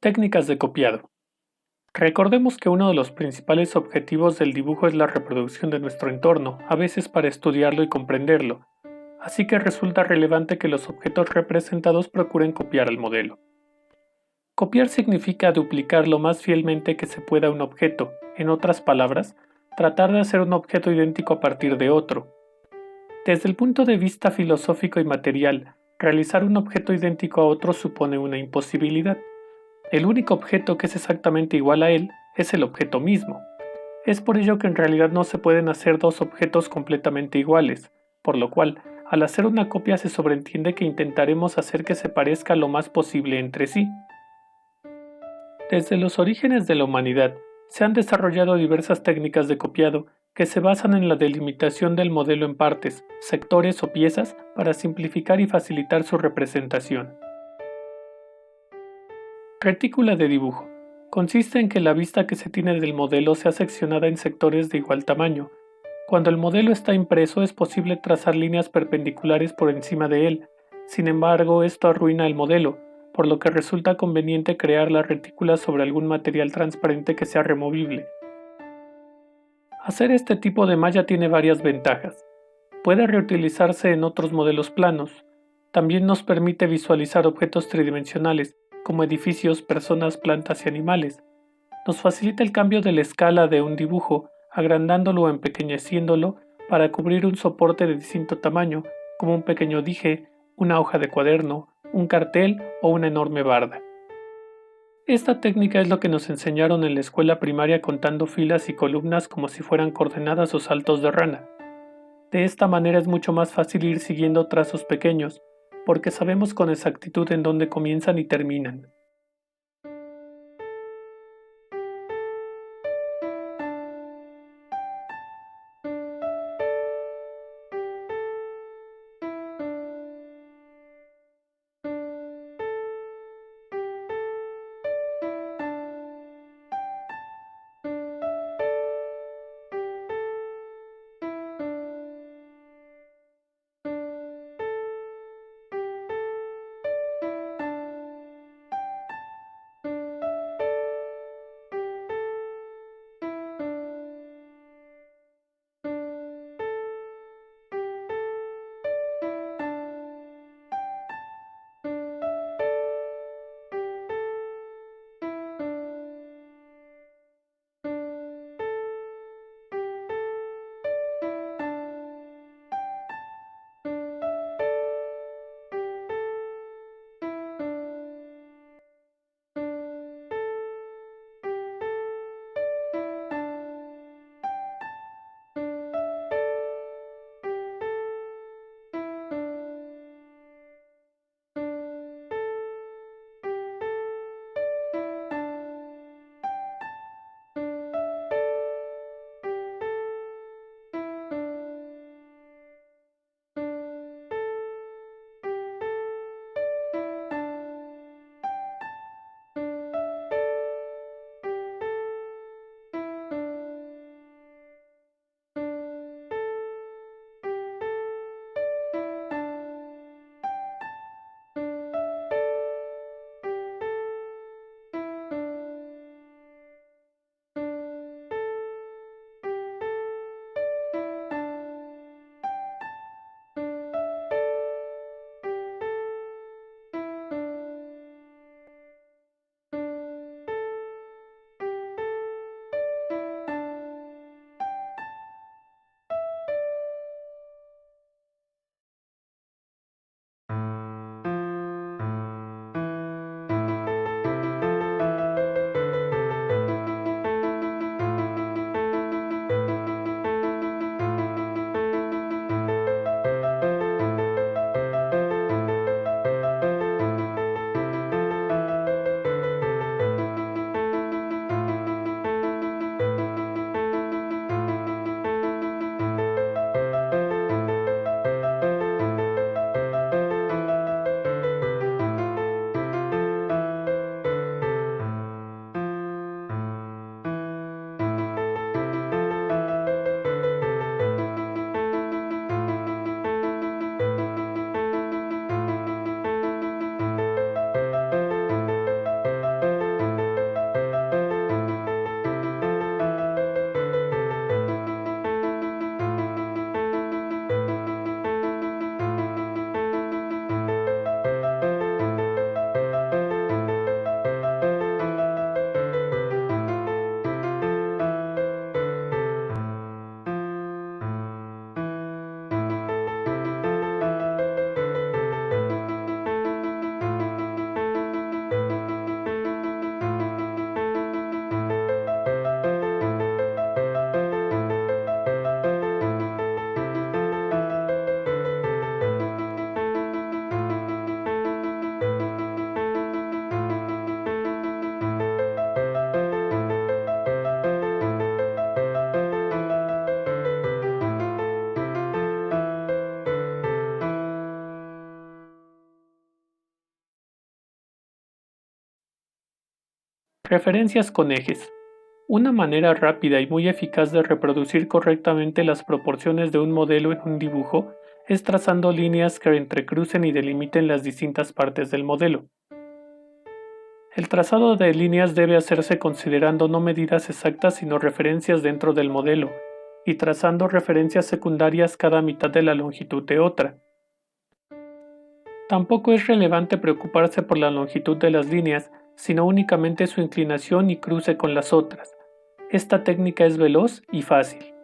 Técnicas de copiado. Recordemos que uno de los principales objetivos del dibujo es la reproducción de nuestro entorno, a veces para estudiarlo y comprenderlo, así que resulta relevante que los objetos representados procuren copiar al modelo. Copiar significa duplicar lo más fielmente que se pueda un objeto, en otras palabras, tratar de hacer un objeto idéntico a partir de otro. Desde el punto de vista filosófico y material, realizar un objeto idéntico a otro supone una imposibilidad. El único objeto que es exactamente igual a él es el objeto mismo. Es por ello que en realidad no se pueden hacer dos objetos completamente iguales, por lo cual, al hacer una copia se sobreentiende que intentaremos hacer que se parezca lo más posible entre sí. Desde los orígenes de la humanidad, se han desarrollado diversas técnicas de copiado que se basan en la delimitación del modelo en partes, sectores o piezas para simplificar y facilitar su representación. Retícula de dibujo. Consiste en que la vista que se tiene del modelo sea seccionada en sectores de igual tamaño. Cuando el modelo está impreso es posible trazar líneas perpendiculares por encima de él. Sin embargo, esto arruina el modelo, por lo que resulta conveniente crear la retícula sobre algún material transparente que sea removible. Hacer este tipo de malla tiene varias ventajas. Puede reutilizarse en otros modelos planos. También nos permite visualizar objetos tridimensionales, como edificios, personas, plantas y animales. Nos facilita el cambio de la escala de un dibujo, agrandándolo o empequeñeciéndolo para cubrir un soporte de distinto tamaño, como un pequeño dije, una hoja de cuaderno, un cartel o una enorme barda. Esta técnica es lo que nos enseñaron en la escuela primaria contando filas y columnas como si fueran coordenadas o saltos de rana. De esta manera es mucho más fácil ir siguiendo trazos pequeños, porque sabemos con exactitud en dónde comienzan y terminan. Referencias con ejes. Una manera rápida y muy eficaz de reproducir correctamente las proporciones de un modelo en un dibujo es trazando líneas que entrecrucen y delimiten las distintas partes del modelo. El trazado de líneas debe hacerse considerando no medidas exactas sino referencias dentro del modelo, y trazando referencias secundarias cada mitad de la longitud de otra. Tampoco es relevante preocuparse por la longitud de las líneas, sino únicamente su inclinación y cruce con las otras. Esta técnica es veloz y fácil.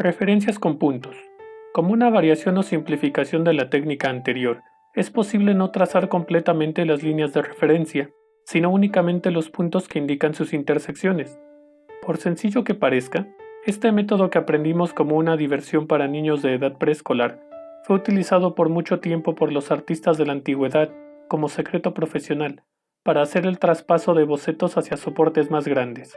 Referencias con puntos. Como una variación o simplificación de la técnica anterior, es posible no trazar completamente las líneas de referencia, sino únicamente los puntos que indican sus intersecciones. Por sencillo que parezca, este método que aprendimos como una diversión para niños de edad preescolar fue utilizado por mucho tiempo por los artistas de la antigüedad como secreto profesional para hacer el traspaso de bocetos hacia soportes más grandes.